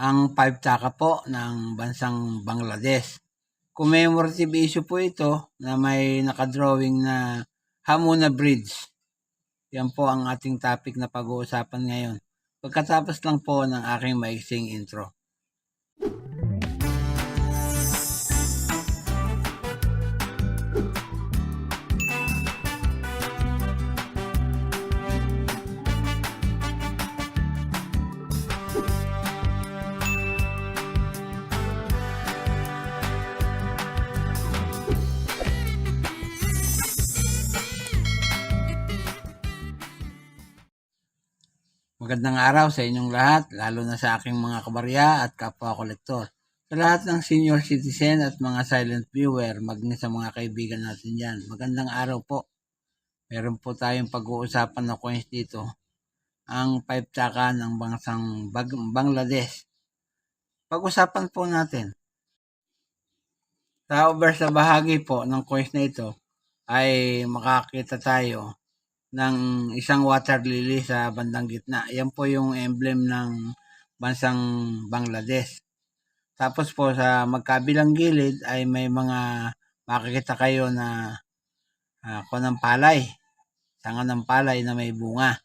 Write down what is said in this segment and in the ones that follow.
ang 5 taka po ng bansang Bangladesh. Commemorative issue po ito na may nakadrawing na Hamuna Bridge. Yan po ang ating topic na pag-uusapan ngayon. Pagkatapos lang po ng aking maiksing intro. Magandang araw sa inyong lahat, lalo na sa aking mga kabarya at kapwa-kolektor. Sa lahat ng senior citizen at mga silent viewer, maging sa mga kaibigan natin dyan. Magandang araw po. Meron po tayong pag-uusapan na coins dito. Ang 5 taka ng bansang Bangladesh. Pag-usapan po natin. Sa over sa bahagi po ng coins na ito ay makakita tayo ng isang water lily sa bandang gitna. Yan po yung emblem ng bansang Bangladesh. Tapos po sa magkabilang gilid ay may mga makikita kayo na kunang palay. Sanga ng palay na may bunga.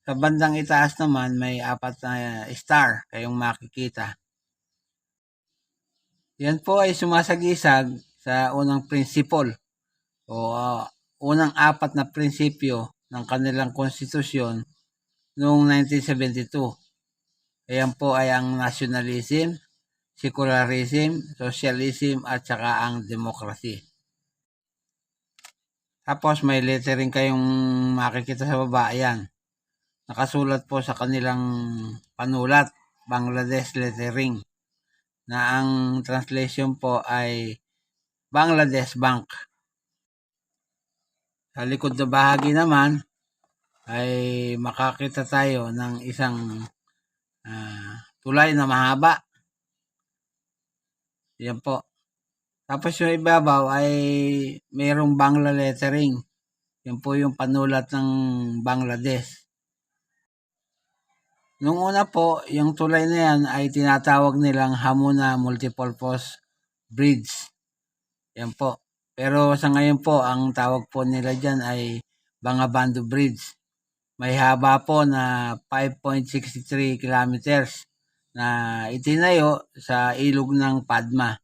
Sa bandang itaas naman may 4 na star kayong makikita. Yan po ay sumasagisag sa unang principle o unang 4 na prinsipyo ng kanilang konstitusyon noong 1972. Ayan po ay ang nationalism, secularism, socialism at saka ang democracy. Tapos may lettering kayong makikita sa baba. Ayan. Nakasulat po sa kanilang panulat, Bangladesh lettering, na ang translation po ay Bangladesh Bank. Sa likod na bahagi naman ay makakita tayo ng isang tulay na mahaba. Yan po. Tapos yung ibabaw ay mayroong Bangla lettering. Yan po yung panulat ng Bangladesh. Nung una po, yung tulay na yan ay tinatawag nilang Hamuna Multipurpose Bridge. Yan po. Pero sa ngayon po, ang tawag po nila dyan ay Bangabandhu Bridge. May haba po na 5.63 kilometers na itinayo sa ilog ng Padma.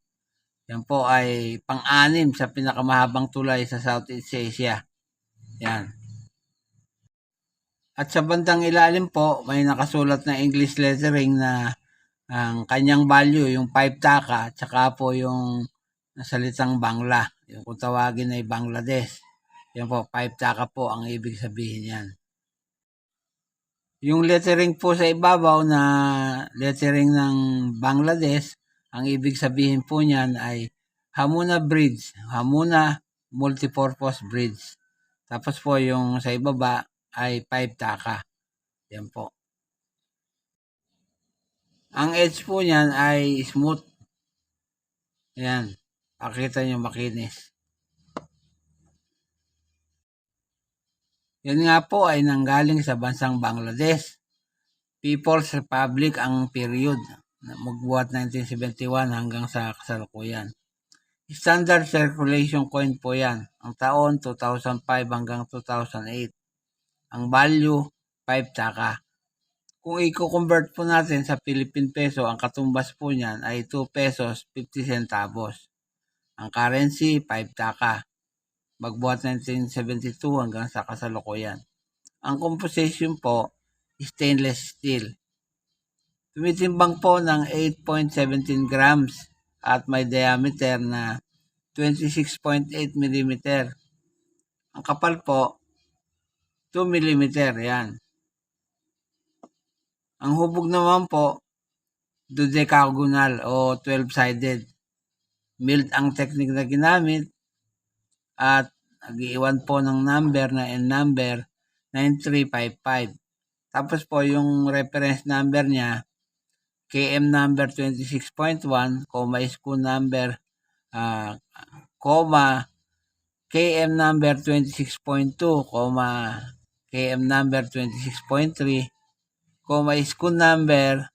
Yan po ay pang-anim sa pinakamahabang tulay sa Southeast Asia. Yan. At sa bandang ilalim po, may nakasulat na English lettering na ang kanyang value, yung 5 taka, at saka po yung salitang Bangla. Yung kung tawagin ay Bangladesh. Yan po, 5 taka po ang ibig sabihin yan. Yung lettering po sa ibabaw na lettering ng Bangladesh, ang ibig sabihin po niyan ay Hamuna Bridge, Hamuna Multipurpose Bridge. Tapos po yung sa ibaba ay 5 taka. Yan po. Ang edge po niyan ay smooth. Ayan. Pakita nyo makinis. Yan nga po ay nanggaling sa bansang Bangladesh. People's Republic ang period. Magbuhat 1971 hanggang sa kasalukuyan. Standard circulation coin po yan. Ang taon 2005 hanggang 2008. Ang value 5 taka. Kung i-convert po natin sa Philippine peso, ang katumbas po niyan ay 2 pesos 50 centavos. Ang currency 5 taka. Magbuhat 1972 hanggang sa kasalukuyan. Ang composition po, stainless steel. Tumitimbang po ng 8.17 grams at may diameter na 26.8 mm. Ang kapal po, 2 mm. Yan. Ang hubog naman po, dodecagonal o 12-sided. Milled ang technique na ginamit at nag-iwan po ng number na N number 9355. Tapos po yung reference number niya, KM number 26.1, school number, KM number 26.2, KM number 26.3, school number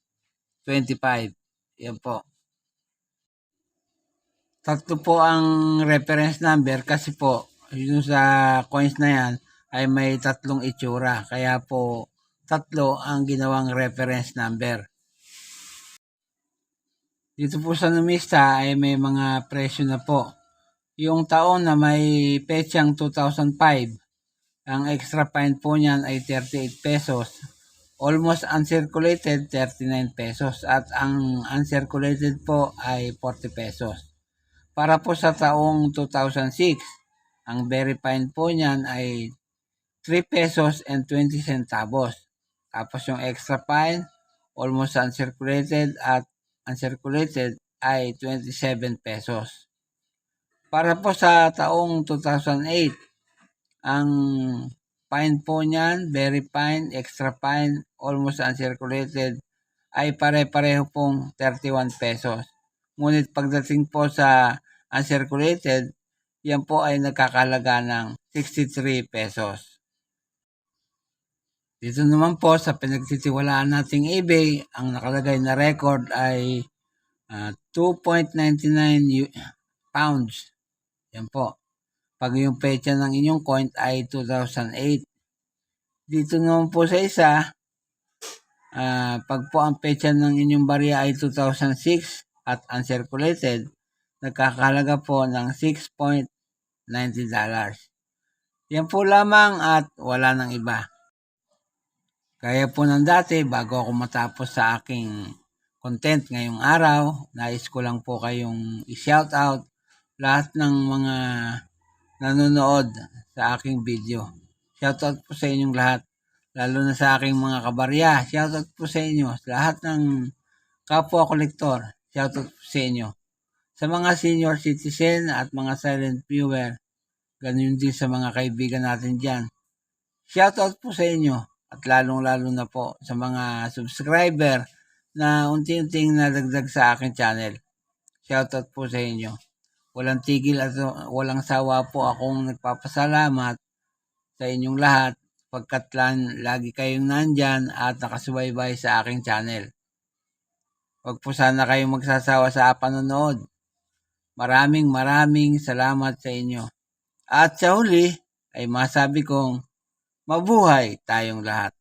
25. Yan po. Tatlo po ang reference number kasi po yung sa coins na yan ay may tatlong itsura. Kaya po tatlo ang ginawang reference number. Dito po sa numista ay may mga presyo na po. Yung taon na may petsang 2005, ang extra fine po niyan ay 38 pesos. Almost uncirculated, 39 pesos. At ang uncirculated po ay 40 pesos. Para po sa taong 2006, ang very fine po niyan ay 3 pesos and 20 centavos. Tapos yung extra fine, almost uncirculated at uncirculated ay 27 pesos. Para po sa taong 2008, ang fine po niyan, very fine, extra fine, almost uncirculated, ay pare-pareho pong 31 pesos. Ngunit pagdating po sa uncirculated, yan po ay nagkakalaga ng 63 pesos. Dito naman po sa pinagtitiwalaan nating eBay, ang nakalagay na record ay 2.99 pounds. Yan po. Pag yung petsa ng inyong coin ay 2008. Dito naman po sa isa, pag po ang petsa ng inyong barya ay 2006 at uncirculated, nagkakalaga po ng $6.90. Yan po lamang at wala nang iba. Kaya po ng dati, bago ako matapos sa aking content ngayong araw, nais ko lang po kayong i-shoutout lahat ng mga nanonood sa aking video. Shoutout po sa inyong lahat, lalo na sa aking mga kabarya. Shoutout po sa inyo, sa lahat ng kapwa kolektor. Shoutout po sa inyo. Sa mga senior citizen at mga silent viewer, ganun din sa mga kaibigan natin dyan. Shoutout po sa inyo at lalong-lalo na po sa mga subscriber na unti-unting nadagdag sa aking channel. Shoutout po sa inyo. Walang tigil at walang sawa po akong nagpapasalamat sa inyong lahat pagkat lagi kayong nandyan at nakasubaybay sa aking channel. Huwag po sana kayong magsasawa sa panonood. Maraming salamat sa inyo. At sa huli ay masabi kong mabuhay tayong lahat.